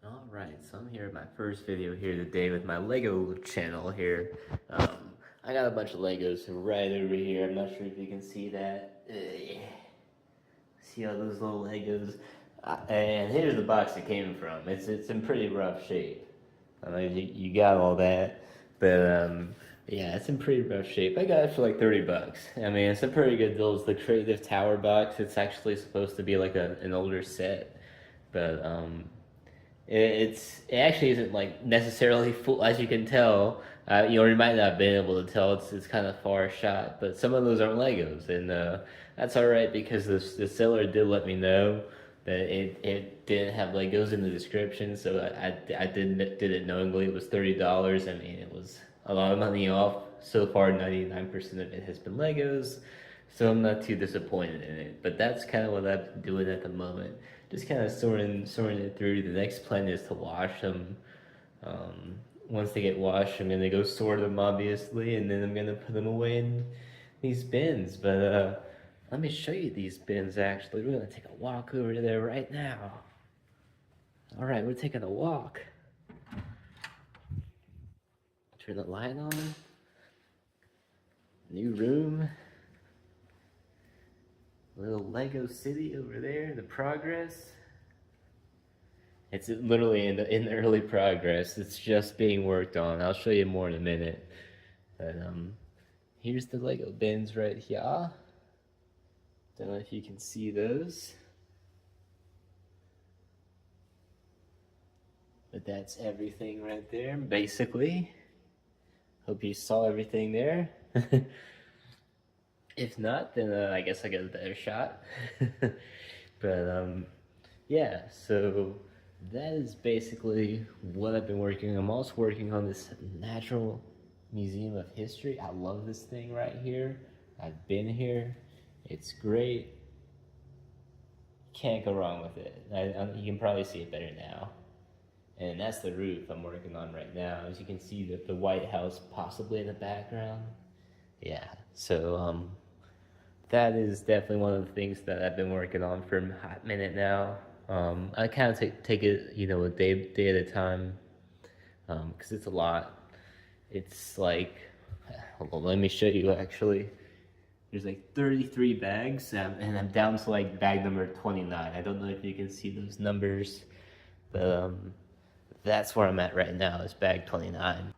Alright, so I'm here at my first video here today with my Lego channel here. I got a bunch of Legos right over here. I'm not sure if you can see that. See all those little Legos? And here's the box it came from. It's in pretty rough shape. I mean, you got all that, but yeah, it's in pretty rough shape. I got it for like 30 bucks. I mean, it's a pretty good deal. It's the Creative Tower box. It's actually supposed to be like an older set, but it actually isn't like necessarily full, as you can tell. You might not have been able to tell. It's kind of far shot, but some of those aren't Legos, and that's all right because the seller did let me know that it didn't have Legos in the description, so I did it knowingly. It was $30. I mean, it was a lot of money off. So far, 99% of it has been Legos, so I'm not too disappointed in it. But that's kind of what I've been doing at the moment. Just kind of sorting it through. The next plan is to wash them. Once they get washed, I'm gonna go sort them, obviously, and then I'm gonna put them away in these bins. But let me show you these bins. Actually, we're gonna take a walk over there right now. All right, we're taking a walk. Turn the light on. New room. Little Lego city over there, the progress. It's literally in the early progress. It's just being worked on. I'll show you more in a minute. But here's the Lego bins right here. Don't know if you can see those. But that's everything right there, basically. Hope you saw everything there. If not, then I guess I got a better shot. But yeah, so that is basically what I've been working on. I'm also working on this Natural Museum of History. I love this thing right here. I've been here. It's great. Can't go wrong with it. You can probably see it better now. And that's the roof I'm working on right now. As you can see, the White House possibly in the background. Yeah, so that is definitely one of the things that I've been working on for a hot minute now. I kind of take it, a day at a time, because it's a lot. It's like, hold on, let me show you actually. There's like 33 bags, and I'm down to like bag number 29. I don't know if you can see those numbers, but that's where I'm at right now, is bag 29.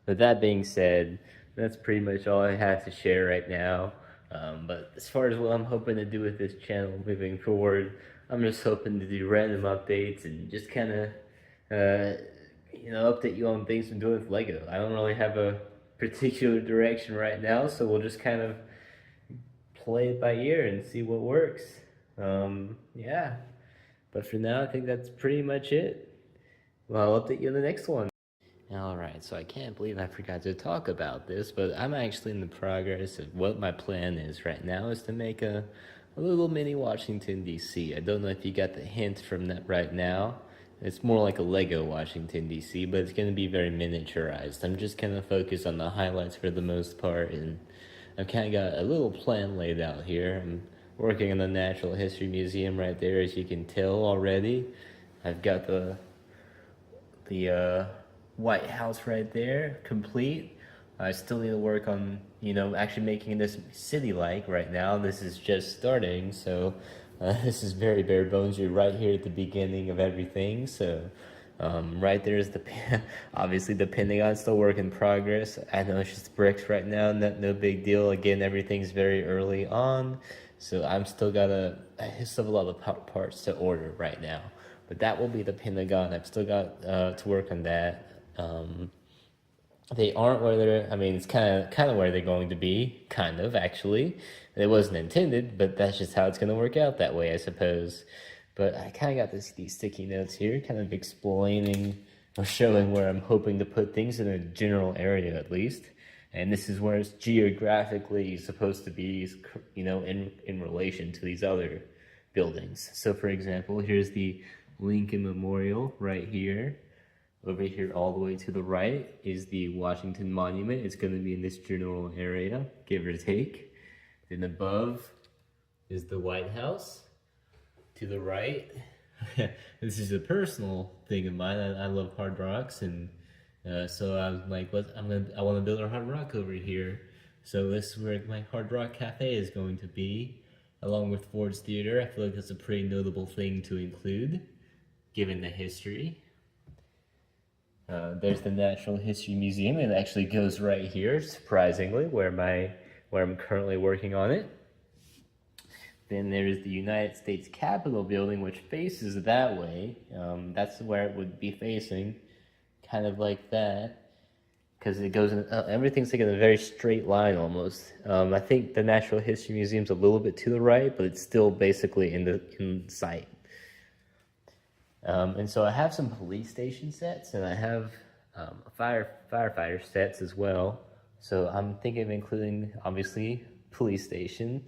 With that being said, that's pretty much all I have to share right now. But as far as what I'm hoping to do with this channel moving forward, I'm just hoping to do random updates and just kind of, update you on things I'm doing with Lego. I don't really have a particular direction right now, so we'll just kind of play it by ear and see what works. Yeah. But for now, I think that's pretty much it. Well, I'll update you in the next one. Alright, so I can't believe I forgot to talk about this, but I'm actually in the progress of what my plan is right now is to make a little mini Washington D.C. I don't know if you got the hint from that right now. It's more like a Lego Washington D.C., but it's going to be very miniaturized. I'm just going to focus on the highlights for the most part, and I've kind of got a little plan laid out here. I'm working on the Natural History Museum right there, as you can tell already. I've got the White House right there, complete. I still need to work on, actually making this city-like right now. This is just starting, so this is very bare bones. You're right here at the beginning of everything, so right there is obviously the Pentagon, still work in progress. I know it's just bricks right now, no big deal. Again, everything's very early on, so I'm still got I still have a lot of parts to order right now. But that will be the Pentagon. I've still got to work on that. They aren't where it's kind of where they're going to be, kind of, actually. It wasn't intended, but that's just how it's going to work out that way, I suppose. But I kind of got these sticky notes here, kind of explaining or showing where I'm hoping to put things in a general area, at least. And this is where it's geographically supposed to be, in relation to these other buildings. So, for example, here's the Lincoln Memorial right here. Over here all the way to the right is the Washington Monument. It's going to be in this general area, give or take. Then above is the White House. To the right, This is a personal thing of mine. I love hard rocks, and so I was like, I want to build a hard rock over here. So this is where my hard rock cafe is going to be, along with Ford's Theater. I feel like that's a pretty notable thing to include, given the history. There's the Natural History Museum. It actually goes right here, surprisingly, where I'm currently working on it. Then there's the United States Capitol building, which faces that way. That's where it would be facing, kind of like that, because it goes in, everything's like in a very straight line almost. I think the Natural History Museum's a little bit to the right, but it's still basically in sight. And so I have some police station sets, and I have firefighter sets as well. So I'm thinking of including, obviously, police station.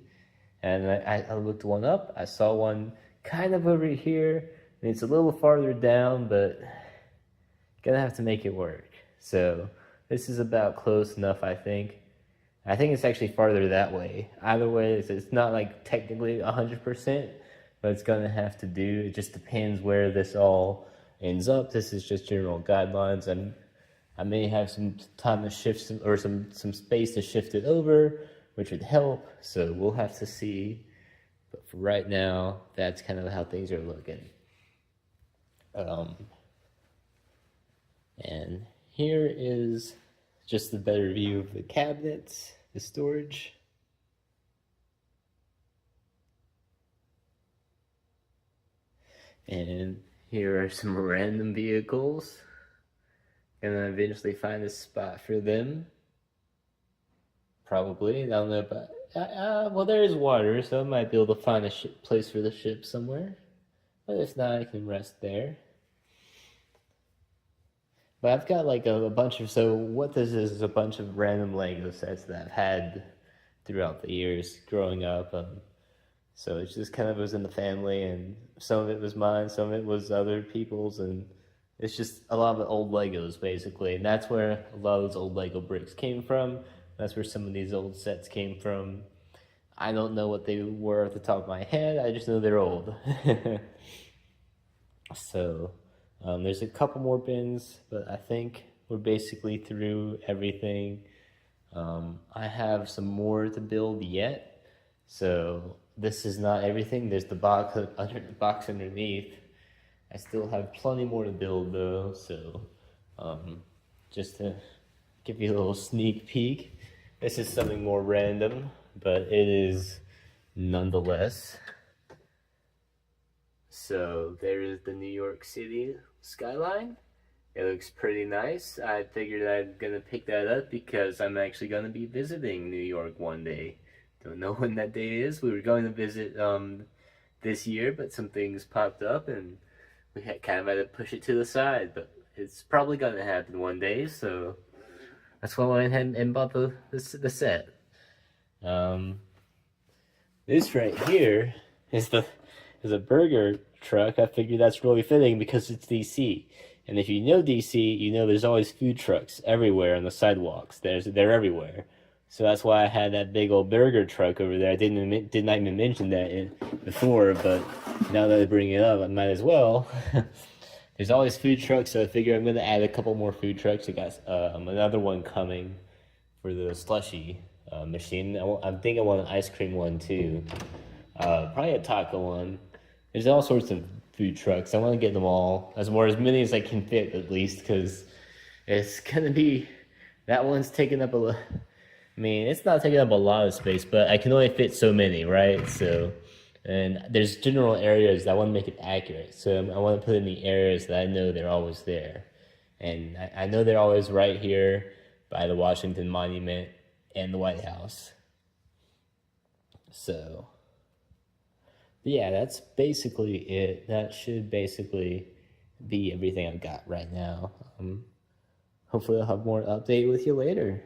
And I looked one up. I saw one kind of over here, and it's a little farther down, but gonna have to make it work. So this is about close enough, I think. I think it's actually farther that way. Either way, it's not like technically 100%, but it's gonna have to do. It just depends where this all ends up. This is just general guidelines, and I may have some time to shift or some space to shift it over, which would help. So we'll have to see. But for right now, that's kind of how things are looking. And here is just a better view of the cabinets, the storage. And here are some random vehicles. Gonna eventually find a spot for them. Probably. I don't know about... well, there is water, so I might be able to find a place for the ship somewhere. But if not, I can rest there. But I've got like a bunch of... So what this is a bunch of random Lego sets that I've had throughout the years growing up. So it just kind of was in the family, and some of it was mine, some of it was other people's, and it's just a lot of old Legos, basically. And that's where a lot of those old Lego bricks came from. That's where some of these old sets came from. I don't know what they were at the top of my head. I just know they're old. So there's a couple more bins, but I think we're basically through everything. I have some more to build yet. So this is not everything. There's the box underneath. I still have plenty more to build though. So just to give you a little sneak peek, this is something more random, but it is nonetheless. So there is the New York City skyline. It looks pretty nice. I figured I'm gonna pick that up because I'm actually gonna be visiting New York one day. Don't know when that day is. We were going to visit this year, but some things popped up and we kind of had to push it to the side. But it's probably gonna happen one day, so that's why I went ahead and bought the set. This right here is a burger truck. I figured that's really fitting because it's DC. And if you know DC, you know there's always food trucks everywhere on the sidewalks. They're everywhere. So that's why I had that big old burger truck over there. I did not even mention that before, but now that I bring it up, I might as well. There's always food trucks, so I figure I'm going to add a couple more food trucks. I got another one coming for the slushy machine. I think I want an ice cream one too. Probably a taco one. There's all sorts of food trucks. I want to get them all, as many as I can fit at least, because it's going to be... That one's taking up I mean, it's not taking up a lot of space, but I can only fit so many, right? So, and there's general areas that I want to make it accurate. So I want to put in the areas that I know they're always there. And I know they're always right here by the Washington Monument and the White House. So, yeah, that's basically it. That should basically be everything I've got right now. Hopefully I'll have more to update with you later.